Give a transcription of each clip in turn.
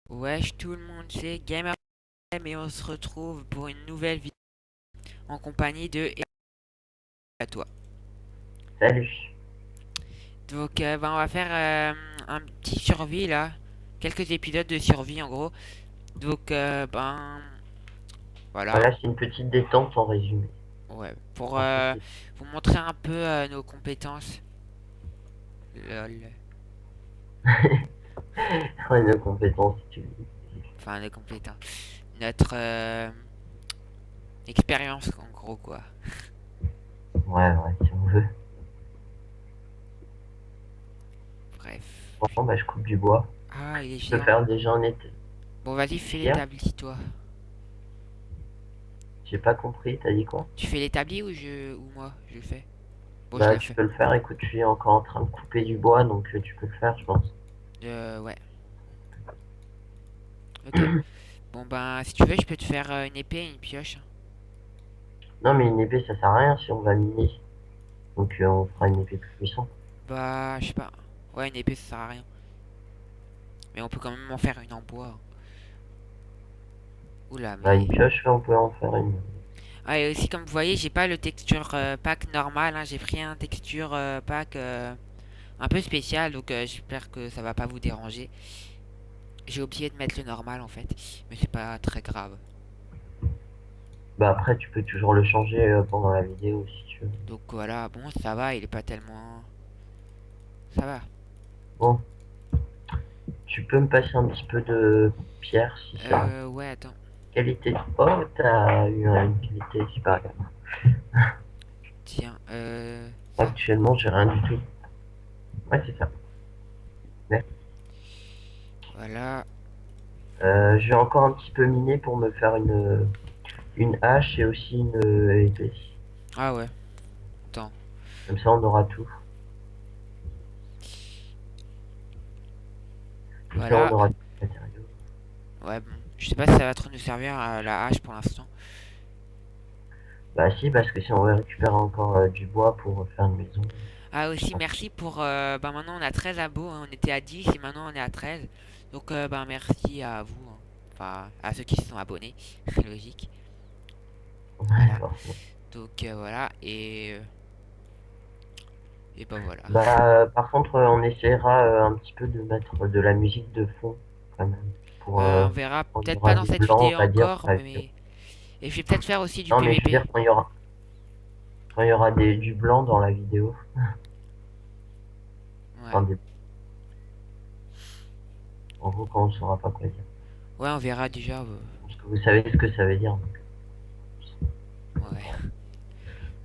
Wesh tout le monde, c'est Gamer et on se retrouve pour une nouvelle vidéo en compagnie de à toi. Salut. Donc on va faire un petit survie là, quelques épisodes de survie en gros. Donc voilà, Voilà, c'est une petite détente en résumé. ouais, pour Après, c'est vous montrer un peu nos compétences. Lol. ouais, nos compétences, tu dis. Enfin nos compétences. Notre expérience en gros quoi. Ouais, ouais, si on veut. Bref. Bon, bah, je coupe du bois. Ah il est Je peux géant. faire déjà en été. Bon vas-y fais Hier, l'établi toi. j'ai pas compris, t'as dit quoi? Tu fais l'établi ou moi je le fais? Bon je Bah, le tu fais. peux le faire. Écoute, je suis encore en train de couper du bois, donc tu peux le faire, je pense. Ouais. Ok. Bon ben, si tu veux, je peux te faire une épée et une pioche. Non, mais une épée, ça sert à rien si on va miner. Donc, on fera une épée plus puissante. Bah, je sais pas. Ouais, une épée, ça sert à rien. Mais on peut quand même en faire une en bois. Oula, Bah, une mais... pioche, là, on peut en faire une. Ah, et aussi, comme vous voyez, j'ai pas le texture pack normal. Hein. J'ai pris un texture pack un peu spécial. Donc, j'espère que ça va pas vous déranger. J'ai oublié de mettre le normal, en fait. Mais c'est pas très grave. Bah, après, tu peux toujours le changer pendant la vidéo si tu veux. Donc, voilà. Bon, ça va. Il est pas tellement... Ça va. Bon, tu peux me passer un petit peu de pierre si ça. Ouais, attends. Qualité. Oh, t'as eu une qualité supérieure. Tiens, ça. Actuellement, j'ai rien du tout. Ouais, c'est ça. Ouais. Voilà. Je vais encore un petit peu miner pour me faire une hache et aussi une épée. Ah ouais. Attends. Comme ça, on aura tout. Comme ça, on Voilà. aura tout le matériau. Ouais, bon. Je sais pas si ça va trop nous servir à la hache pour l'instant. Bah si, parce que si on veut récupérer encore du bois pour faire une maison. Ah aussi, merci pour... bah maintenant on a 13 abos, hein. On était à 10 et maintenant on est à 13. Donc bah merci à vous, hein. Enfin à ceux qui se sont abonnés, c'est logique. Ouais, Voilà. forcément. Donc voilà, et bah voilà. Bah, par contre, on essaiera un petit peu de mettre de la musique de fond, quand même. Pour, On verra quand il y peut-être aura pas dans du cette blanc, vidéo on va dire, encore, ça va être. mais... Et je vais peut-être faire aussi du Non, mais je veux PVP. dire, quand il y aura du blanc dans la vidéo. Ouais. Enfin, en gros, quand on saura pas quoi dire. Ouais, on verra déjà. Parce que vous savez ce que ça veut dire. Donc. Ouais.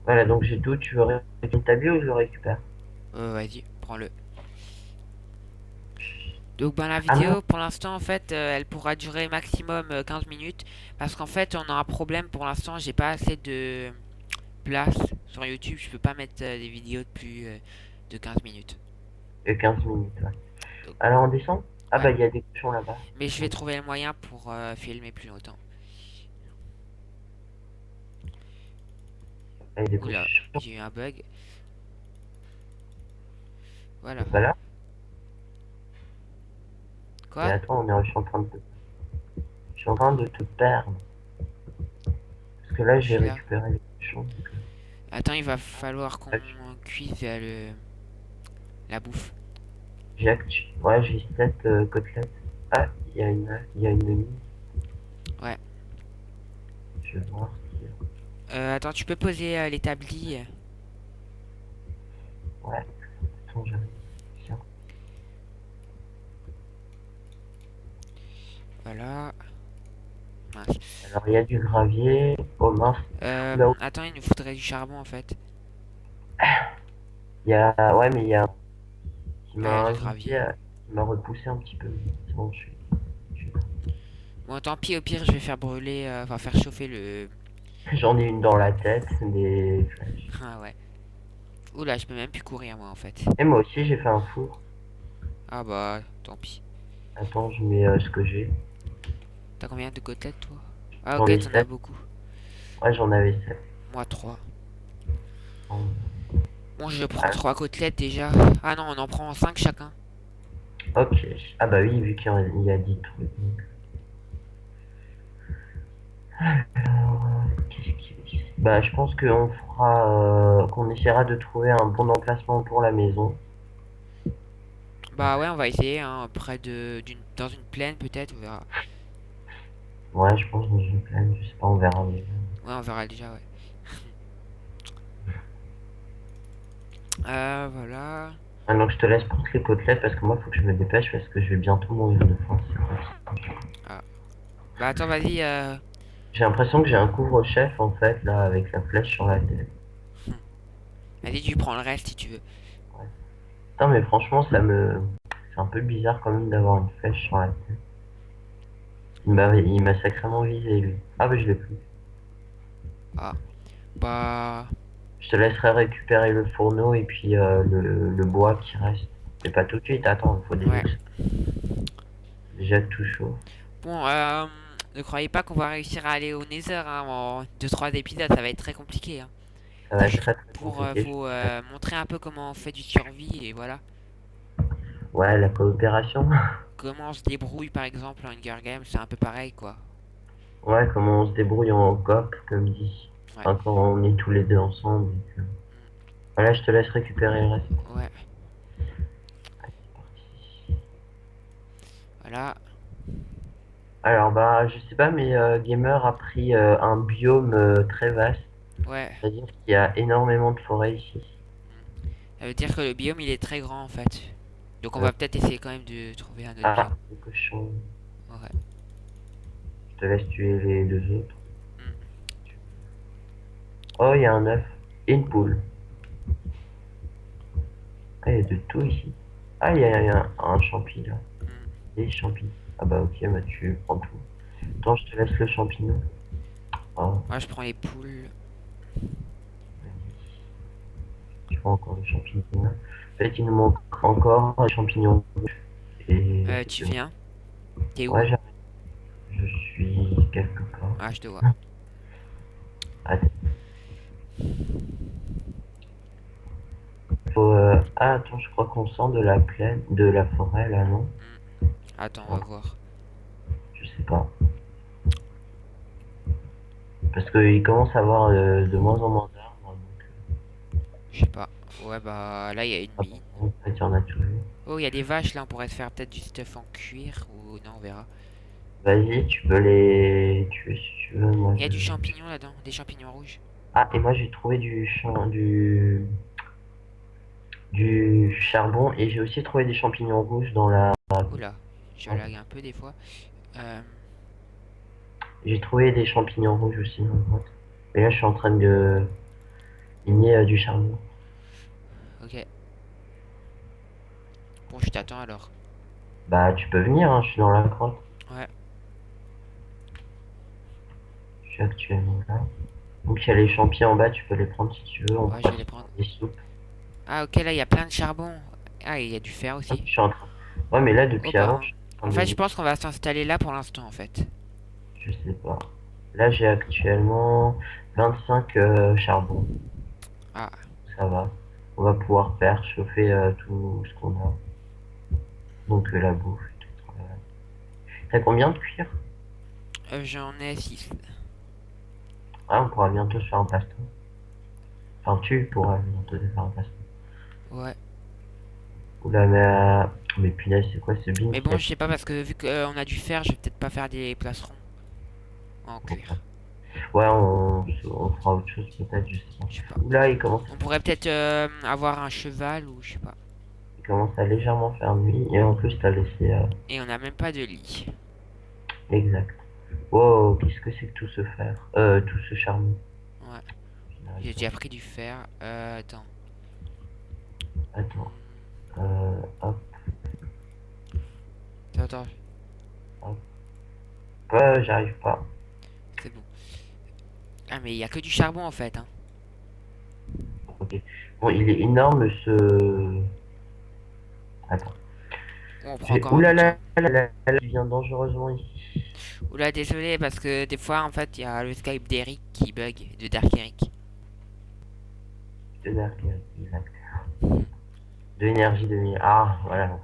Voilà, donc j'ai tout. Tu veux récupérer ta bio ou je le récupère? Vas-y, prends-le. Donc ben la Ah non, vidéo pour l'instant en fait elle pourra durer maximum 15 minutes parce qu'en fait on a un problème pour l'instant j'ai pas assez de place sur YouTube, je peux pas mettre des vidéos de plus de 15 minutes. 15 minutes, ouais. Donc Alors on descend? Ah ouais, bah il y a des cochons là-bas. mais je vais trouver le moyen pour filmer plus longtemps. Ah, il y a des Oula, cochons. j'ai eu un bug. Voilà. C'est pas là. Mais Quoi? attends, je suis en train de te perdre. Parce que là Je j'ai suis là. récupéré les cochons. Donc, Attends, il va falloir qu'on là, cuise la bouffe. ouais, j'ai 7 côtelettes. Ah, il y a une mine. Ouais. Je vais voir si. Attends, tu peux poser l'établi. Ouais, attends, j'arrive. Tiens. Voilà. Mince. Alors il y a du gravier. Oh mince. Là-haut, Attends, il nous faudrait du charbon en fait. il y a. Ouais, mais il y a qui Ah, il y a m'a du invité, gravier. qui m'a repoussé un petit peu. C'est bon, je suis là. Bon, tant pis, au pire, je vais faire brûler, enfin faire chauffer le. J'en ai une dans la tête, des flèches. Ah ouais. Oula, je peux même plus courir moi en fait. Et moi aussi, j'ai fait un four. Ah bah, tant pis. Attends, je mets ce que j'ai. T'as combien de côtelettes toi? Ah J'en ok, ai t'en as 7. beaucoup. Ouais, j'en avais 7. Moi 3. En- Bon, je prends Ah, 3 côtelettes déjà. Ah non, on en prend 5 chacun. Ok. Ah bah oui, vu qu'il y a 10 trucs. Alors, qu'est-ce bah, je pense qu'on essaiera de trouver un bon emplacement pour la maison. Bah ouais, on va essayer, hein, près dans une plaine peut-être, on verra. Ouais, je pense dans une plaine, je sais pas, on verra déjà. Ouais, on verra déjà, ouais. Voilà. Ah, donc je te laisse prendre les côtelettes parce que moi, faut que je me dépêche parce que je vais bientôt mourir de faim. Ah. Bah attends, vas-y. J'ai l'impression que j'ai un couvre-chef en fait, là, avec la flèche sur la tête. Vas-y, tu prends le reste si tu veux. Ouais. Putain, mais franchement, c'est un peu bizarre quand même d'avoir une flèche sur la tête. Il m'a sacrément visé, lui. Ah, mais je l'ai plus. Ah. Bah. Je te laisserai récupérer le fourneau et puis le bois qui reste. Mais pas tout de suite, attends, il faut Ouais. déjà tout chaud. Bon, ne croyez pas qu'on va réussir à aller au Nether, hein, en 2-3 épisodes, ça va être très compliqué, hein. Ça va C'est être juste très très pour compliqué. vous montrer un peu comment on fait du survie et voilà. Ouais, la coopération. Comment on se débrouille par exemple en Hunger Games, c'est un peu pareil quoi. Ouais, comment on se débrouille en coop, comme dit. Ouais. Enfin, quand on est tous les deux ensemble. Voilà, je te laisse récupérer le reste. Ouais. Voilà. Alors, bah, je sais pas, mais Gamer a pris un biome très vaste. Ouais. C'est-à-dire qu'il y a énormément de forêts ici. Ça veut dire que le biome il est très grand en fait. Donc on Euh, va peut-être essayer quand même de trouver un autre ah, biome. le cochon. Ouais. Je te laisse tuer les deux autres. Mm. Oh, il y a un œuf. Et une poule. Ah, il y a de tout ici. Ah, il y a un champi là. Mm. Des champis. Ah bah ok, bah tu prends tout. Attends, je te laisse le champignon. Oh, Moi je prends les poules. tu prends encore le champignon. En fait, il nous manque encore un champignon rouge. Et Tu viens? T'es où? ouais, j'arrive. Je suis quelque part. Ah je te vois. Attends. Ah, attends, je crois qu'on sent de la plaine, de la forêt là, non? Mm. Attends, on Oh, va voir. je sais pas. Parce qu'il commence à avoir de moins en moins d'arbres. Je sais pas. Ouais bah là il y a une Ah, mine. bon, en fait, il y en a toujours. Oh il y a des vaches là, on pourrait se faire peut-être du stuff en cuir ou non on verra. Vas-y, tu peux les tuer si tu veux. Moi, Il y a du champignon là-dedans, des champignons rouges. Ah, et moi j'ai trouvé du charbon et j'ai aussi trouvé des champignons rouges dans la. Oula, je lag un peu des fois. Euh, J'ai trouvé des champignons rouges aussi dans le grotte. Et là je suis en train de miner du charbon. ok. Bon, je t'attends alors. Bah tu peux venir, hein, je suis dans la grotte. Ouais, Je suis actuellement là. Donc il y a les champignons en bas, tu peux les prendre si tu veux. On ouais, je pourra vais se les faire prendre. des soupes. Ah, ok, là, il y a plein de charbon. Ah, et il y a du fer Hop, aussi. je suis en train. Ouais, mais là Oh, depuis avant, bah. je suis en En train fait, je de. pense qu'on va s'installer là pour l'instant, en fait. Je sais pas. Là j'ai actuellement 25 charbon. Ah, Ça va. On va pouvoir faire chauffer tout ce qu'on a. Donc la bouffe et tout. T'as combien de cuir? j'en ai 6. Ah, on pourra bientôt se faire un passe. Enfin, tu pourras bientôt te faire un passe. Ouais. Oula, mais punaise, c'est quoi ce bin Mais qui bon, a. je sais pas, parce que vu qu'on a du fer, je vais peut-être pas faire des placerons en cuir. Ouais, on fera autre chose peut-être, je sais pas. Je sais pas. Oula, On pourrait peut-être avoir un cheval ou je sais pas. il commence à légèrement faire nuit. Et en plus, t'as laissé. Et on n'a même pas de lit. Exact. Wow, qu'est-ce que c'est que tout ce fer? Tout ce charbon. Ouais. Je n'arrive J'ai pas. déjà pris du fer. Attends. Attends. Hop, Attends, hop. J'arrive pas. c'est bon. Ah, mais il y a que du charbon en fait, hein. Ok. Bon, il est énorme ce. Attends. Bon, on prend encore un peu Ouh de charbon. là là, il vient dangereusement ici. Oula, désolé, parce que des fois, en fait, il y a le Skype d'Eric qui bug, de Dark Eric. De Dark, exact. De l'énergie de lumière. Ah, voilà.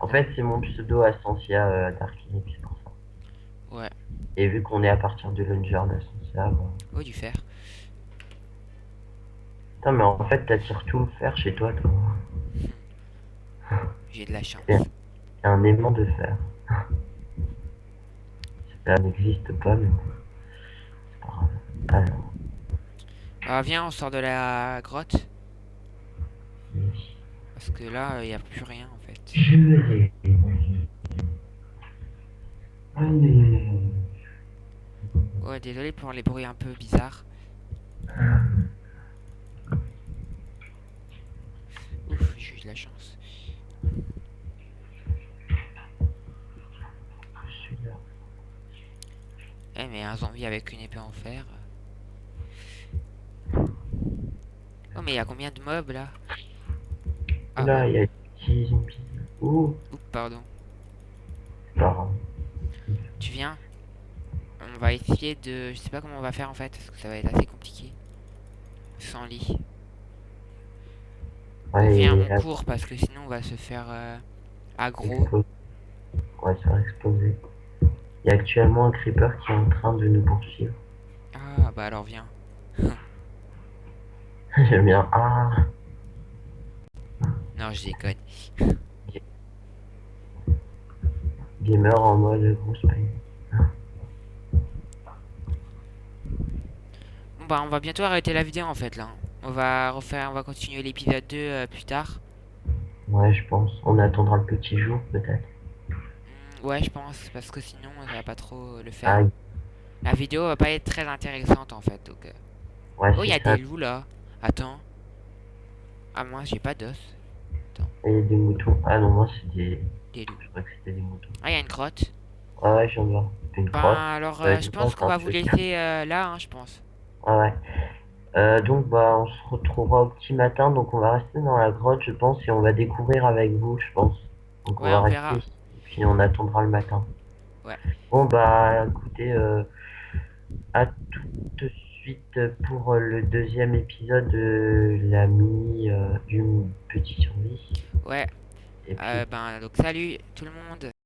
En Bon, fait, c'est mon pseudo Ascensia Dark Eclipse, c'est pour ça. ouais. Et vu qu'on est à partir de Launcher d'Ascensia, bah... Oh, du fer. Putain, mais en fait, t'attires tout le fer chez toi, toi. J'ai de la C'est chance. c'est un aimant de fer. Ça n'existe pas, mais bon, c'est pas grave. Alors, Bah, viens, on sort de la grotte. oui. Parce que là, il n'y a plus rien en fait. Je vais. Allez. Ouais, désolé pour les bruits un peu bizarres. Ouf, j'ai eu de la chance. Celui-là. Eh, mais un zombie avec une épée en fer. Oh, mais il y a combien de mobs là? Ah, Là, voilà. il y a des petits zombies. Ouh, Oups, pardon. c'est pas grave. Tu viens? On va essayer de... Je sais pas comment on va faire en fait, parce que ça va être assez compliqué. Sans lit. Ou Ouais, viens, et on là, court, parce que sinon on va se faire aggro. explose. On va se faire exploser. Il y a actuellement un creeper qui est en train de nous poursuivre. Ah, bah alors viens. J'aime bien. Ah, Non, je déconne. gamer en mode grosse pain. Bon, bah on va bientôt arrêter la vidéo en fait là. On va continuer l'épisode 2 plus tard. Ouais, je pense. On attendra le petit jour, peut-être. Ouais, je pense, parce que sinon ça va pas trop le faire. Ah, La vidéo va pas être très intéressante en fait. Donc, ouais, oh, il y c'est a ça. des loups là. Attends. Ah, moi j'ai pas d'os. Attends, Et il y a des moutons. Ah non, moi, c'est des. des loups. Je crois que c'était des moutons. Ah, il y a une grotte. Ouais, ouais, je viens de voir. C'est une Ben grotte. alors, je Dis pas, pense c'est qu'on un va vous truc. laisser là, hein, je pense. Ouais, ouais. Donc, bah, on se retrouvera au petit matin. Donc, on va rester dans la grotte, je pense, et on va découvrir avec vous, je pense. Donc, on Ouais, va on rester verra. ici, puis on attendra le matin. Ouais. Bon, bah, écoutez, à tout de suite pour le deuxième épisode de la mini du petit survie. Ouais. Et puis, Ben donc salut tout le monde.